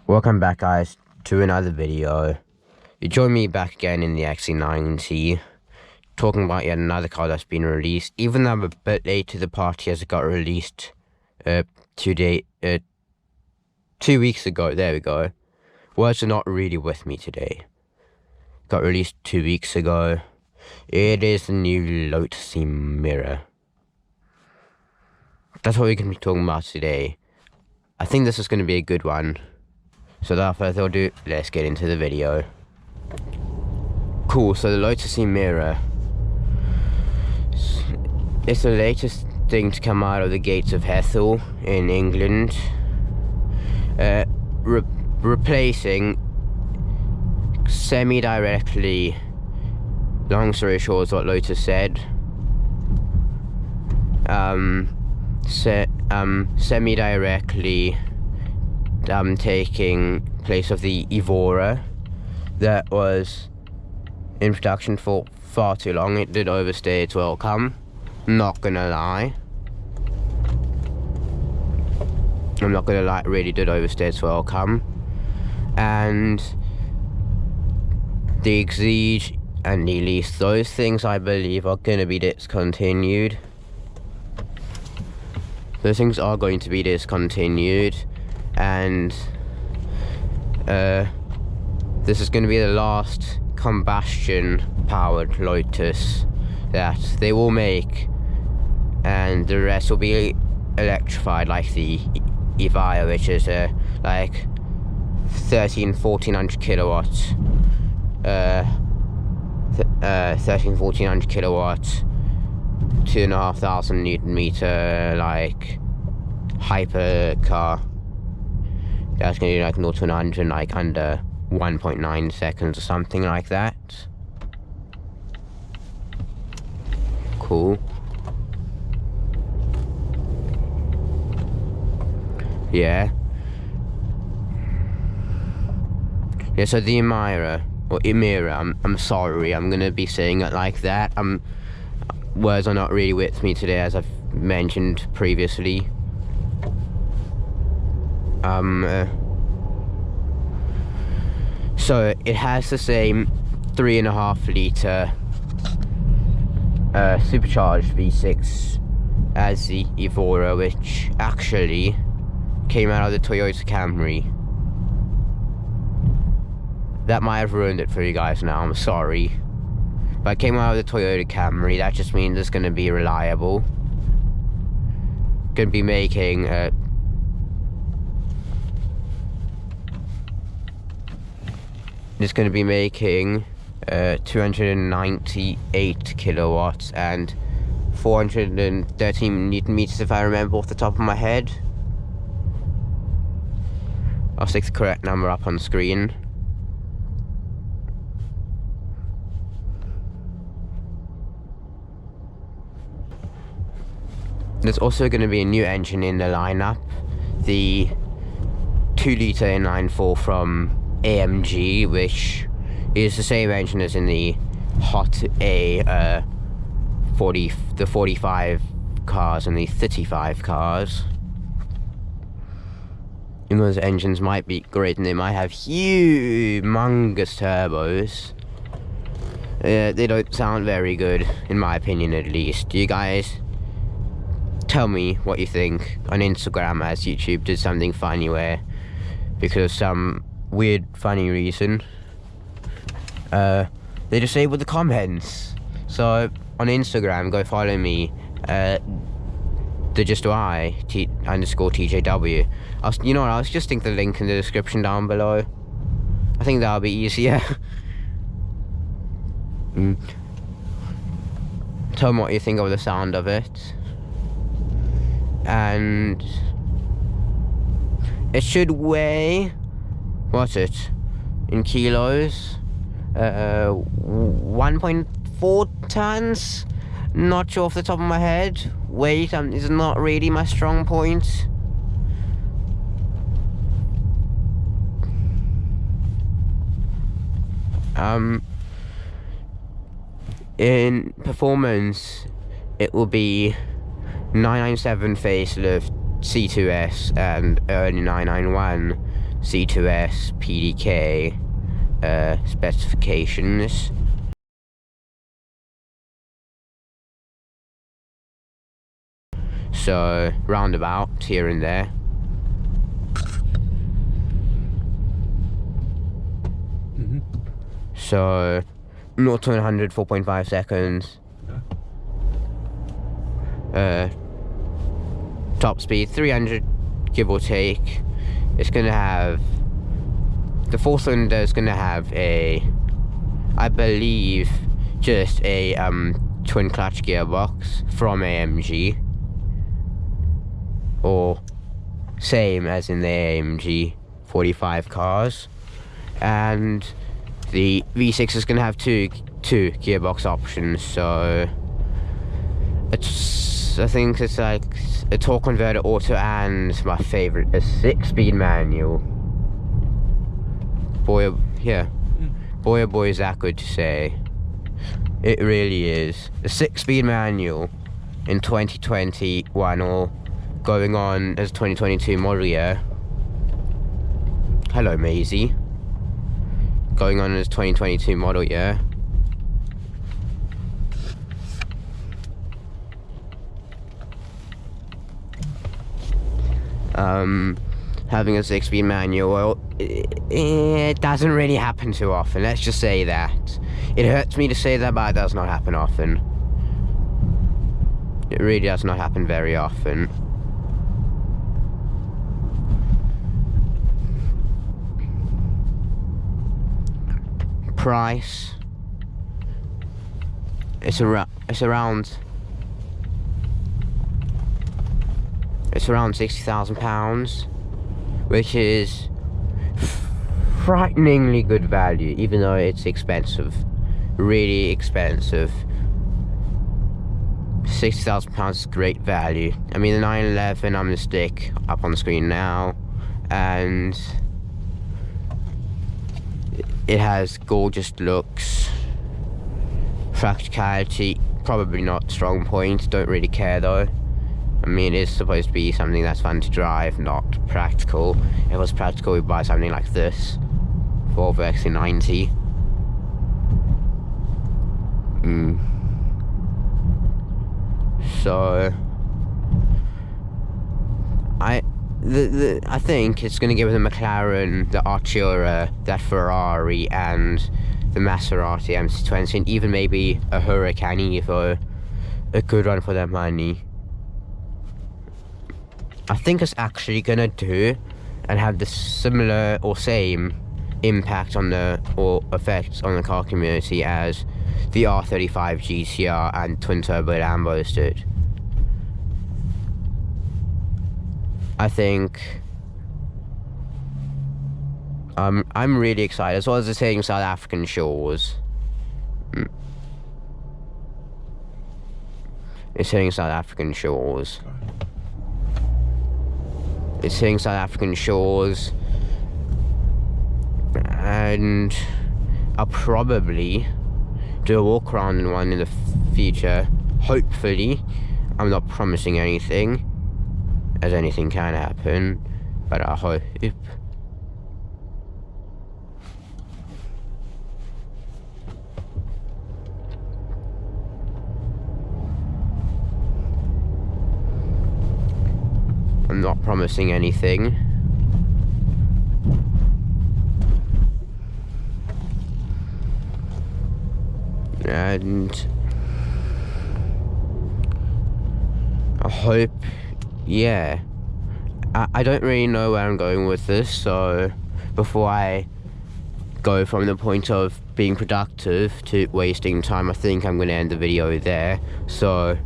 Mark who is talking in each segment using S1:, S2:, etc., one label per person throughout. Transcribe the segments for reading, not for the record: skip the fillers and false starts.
S1: Welcome back, guys, to another video. You join me back again in the XC90, talking about yet another car that's been released. Even though I'm a bit late to the party as it got released 2 weeks ago. There we go. Words are not really with me today. Got released 2 weeks ago. It is the new Lotus Emira. That's what we're going to be talking about today. I think this is going to be a good one. So without further ado, let's get into the video. Cool, so the Lotus Emira. It's the latest thing to come out of the gates of Hethel in England. Replacing semi-directly, long story short is what Lotus said, semi-directly taking place of the Evora that was in production for far too long. It did overstay its welcome, not gonna lie. I'm not gonna lie, it really did overstay its welcome. And the Exige and Release, those things I believe are gonna be discontinued. Those things are going to be discontinued, and this is going to be the last combustion powered Lotus that they will make, and the rest will be electrified, like the Evora, which is like 1400 kilowatts, 1400 kilowatts, 2,500 Newton meter, like hyper car. That's gonna do like 0 to 100 like under 1.9 seconds or something like that. Cool. Yeah, so the Emira, or Emira, I'm sorry, I'm gonna be saying it like that. Words are not really with me today, as I've mentioned previously. So it has the same 3.5 litre supercharged V6 as the Evora, which actually came out of the Toyota Camry. That might have ruined it for you guys now, I'm sorry. But it came out of the Toyota Camry. That just means it's going to be reliable. Going to be making it's going to be making 298 kilowatts and 413 Newton meters, if I remember off the top of my head. I'll stick the correct number up on screen. There's also going to be a new engine in the lineup, the 2-litre inline-4 from AMG, which is the same engine as in the Hot A the 45 cars and the 35 cars. And those engines might be great, and they might have humongous turbos. They don't sound very good, in my opinion at least. You guys tell me what you think on Instagram, as YouTube did something funny where, because of some weird funny reason, they disabled the comments. So on Instagram, go follow me, _TJW. You know what, I'll just stick the link in the description down below. I think that'll be easier. Tell me what you think of the sound of it. And it should weigh, what's it, in kilos, 1.4 tons, not sure off the top of my head. Weight is not really my strong point. In performance, it will be 997 facelift C2S and early 991 C2S PDK specifications. So roundabout here and there. So 0 to 100 4.5 seconds. Top speed 300 give or take. It's gonna have, the 4-cylinder is gonna have a, I believe, just a twin clutch gearbox from AMG, or same as in the AMG 45 cars, and the V6 is gonna have two gearbox options. So it's, I think it's like a torque converter auto and my favorite, a 6-speed manual. Boy, yeah, boy oh boy is that good to say. It really is. A 6-speed manual in 2021, or going on as 2022 model year. Hello Maisie. Going on as 2022 model year. Having a 6-speed manual, well, it doesn't really happen too often, let's just say that. It hurts me to say that, but it does not happen often. It really does not happen very often. Price, it's around £60,000, which is frighteningly good value, even though it's expensive, really expensive. £60,000 is great value. I mean, the 911, I'm gonna stick up on the screen now, and it has gorgeous looks. Practicality, probably not strong point, don't really care though. I mean, it's supposed to be something that's fun to drive, not practical. If it was practical, we'd buy something like this, Volvo XC90. So I think it's going to give the McLaren, the Artura, that Ferrari, and the Maserati MC20, and even maybe a Huracan Evo, a good one for their money. I think it's actually gonna do and have the similar or same impact on the, or effects on the car community as the R35 GTR and twin turbo Lambos did. I think I'm really excited, as well as it's hitting South African shores. It's hitting South African shores. It's hitting South African shores, and I'll probably do a walk around in one in the future. Hopefully, I'm not promising anything, as anything can happen, but I hope. I'm not promising anything. And I hope, yeah. I don't really know where I'm going with this, so before I go from the point of being productive to wasting time, I think I'm going to end the video there. So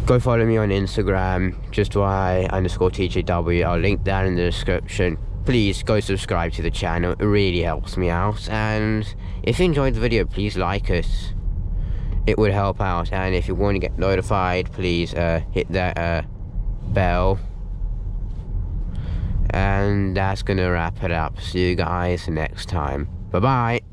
S1: go follow me on Instagram, justy_TJW. I'll link that in the description. Please go subscribe to the channel, it really helps me out. And if you enjoyed the video, please like it. It would help out. And if you want to get notified, please hit that bell. And that's gonna wrap it up. See you guys next time. Bye bye.